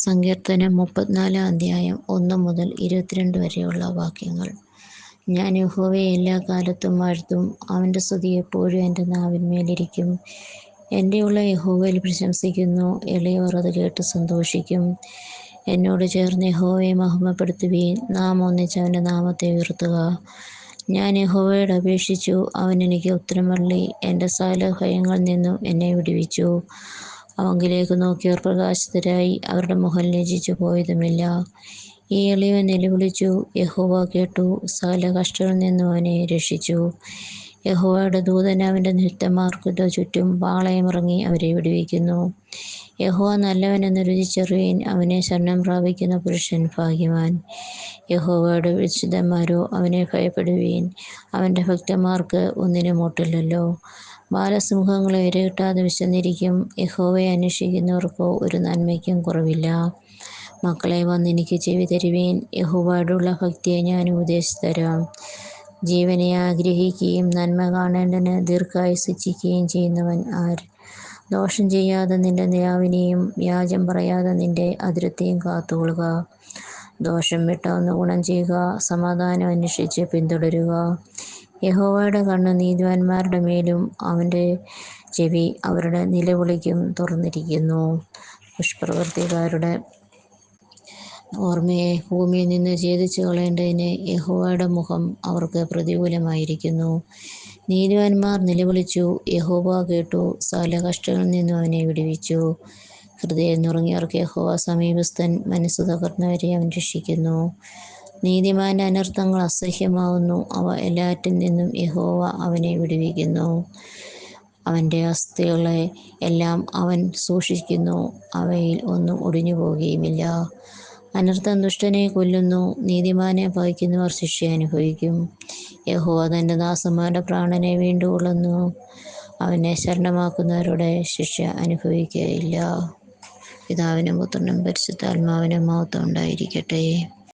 സങ്കീർത്തനം 34 അധ്യായം 1 മുതൽ 22 വരെയുള്ള വാക്യങ്ങൾ. ഞാൻ യഹോവയെ എല്ലാ കാലത്തും വാഴ്ത്തും. അവൻ്റെ സ്തുതി എപ്പോഴും എൻ്റെ നാവിന്മേലിരിക്കും. എൻ്റെ ഉള്ള യഹോവയിൽ പ്രശംസിക്കുന്നു. എളിയവർ അത് കേട്ട് സന്തോഷിക്കും. എന്നോട് ചേർന്ന് യഹോവയെ മഹിമപ്പെടുത്തുവീൻ. നാം ഒന്നിച്ച് അവൻ്റെ നാമത്തെ ഉയർത്തുക. ഞാൻ യഹോവയോട് അപേക്ഷിച്ചു, അവൻ എനിക്ക് ഉത്തരമരുളി. എൻ്റെ സകല ഭയങ്ങളിൽ നിന്നും എന്നെ വിടുവിച്ചു. അവങ്കിലേക്ക് നോക്കിയവർ പ്രകാശിതരായി, അവരുടെ മുഖം ലജ്ജിച്ചു പോയതുമില്ല. ഈ എളിയവൻ നിലവിളിച്ചു, യഹോവ കേട്ടു. സകല കഷ്ടങ്ങളിൽ നിന്നും അവനെ രക്ഷിച്ചു. യഹോവയുടെ ദൂതൻ അവൻ്റെ നിമിത്തന്മാർക്ക് ചുറ്റും പാളയമിറങ്ങി അവരെ വിടുവിക്കുന്നു. യഹോവ നല്ലവനെന്ന് രുചിച്ചറിയുവിൻ. അവനെ ശരണം പ്രാപിക്കുന്ന പുരുഷൻ ഭാഗ്യവാൻ. യഹോവയുടെ വിശുദ്ധന്മാരോ അവനെ ഭയപ്പെടുവീൻ. അവൻ്റെ ഭക്തന്മാർക്ക് ഒന്നിനും മുട്ടില്ലല്ലോ. ബാലസിംഹങ്ങളെ ഇരകിട്ടാതെ വിശന്നിരിക്കും. യഹോവയെ അന്വേഷിക്കുന്നവർക്കോ ഒരു നന്മയ്ക്കും കുറവില്ല. മക്കളെ, വന്ന് എനിക്ക് ചെവി തരുവീൻ. യഹോവയോടുള്ള ഭക്തിയെ ഞാൻ ഉപദേശിച്ചു തരാം. ജീവനെ ആഗ്രഹിക്കുകയും നന്മ കാണേണ്ടതിന് ദീർഘായുസ്സ് ഇച്ഛിക്കുകയും ചെയ്യുന്നവൻ ആർ? ദോഷം ചെയ്യാതെ നിന്റെ നാവിനെയും വ്യാജം പറയാതെ നിന്റെ അധരത്തെയും കാത്തുകൊള്ളുക. ദോഷം വിട്ടൊന്ന് ഗുണം ചെയ്യുക. സമാധാനം അന്വേഷിച്ച് പിന്തുടരുക. യഹോവയുടെ കണ്ണ് നീതിമാന്മാരുടെ മേലും അവൻ്റെ ചെവി അവരുടെ നിലവിളിക്കും തുറന്നിരിക്കുന്നു. ദുഷ്പ്രവൃത്തിക്കാരുടെ ഓർമ്മയെ ഭൂമിയിൽ നിന്ന് ഛേദിച്ചു കളയേണ്ടതിന് യഹോവയുടെ മുഖം അവർക്ക് പ്രതികൂലമായിരിക്കുന്നു. നീതിമാന്മാർ നിലവിളിച്ചു, യഹോവ കേട്ടു. സകല കഷ്ടങ്ങളിൽ നിന്നും അവനെ വിടുവിച്ചു. ഹൃദയം നുറുങ്ങിയവർക്ക് യഹോവ സമീപസ്ഥൻ. മനസ്സ് തകർന്നവരെ അവൻ രക്ഷിക്കുന്നു. നീതിമാന്റെ അനർത്ഥങ്ങൾ അസഹ്യമാവുന്നു. അവ എല്ലാറ്റിൽ നിന്നും യഹോവ അവനെ വിടുവിക്കുന്നു. അവൻ്റെ അസ്ഥികളെ എല്ലാം അവൻ സൂക്ഷിക്കുന്നു. അവയിൽ ഒന്നും ഒടിഞ്ഞു പോകുകയുമില്ല. അനർത്ഥം ദുഷ്ടനെ കൊല്ലുന്നു. നീതിമാനെ പകയ്ക്കുന്നവർ ശിക്ഷ അനുഭവിക്കും. യഹോവ തൻ്റെ ദാസന്മാരുടെ പ്രാണനെ വീണ്ടുകൊള്ളുന്നു. അവനെ ശരണമാക്കുന്നവരുടെ ശിക്ഷ അനുഭവിക്കുകയില്ല. പിതാവിനും പുത്രനും പരിശുദ്ധാത്മാവിനും മഹത്വം ഉണ്ടായിരിക്കട്ടെ.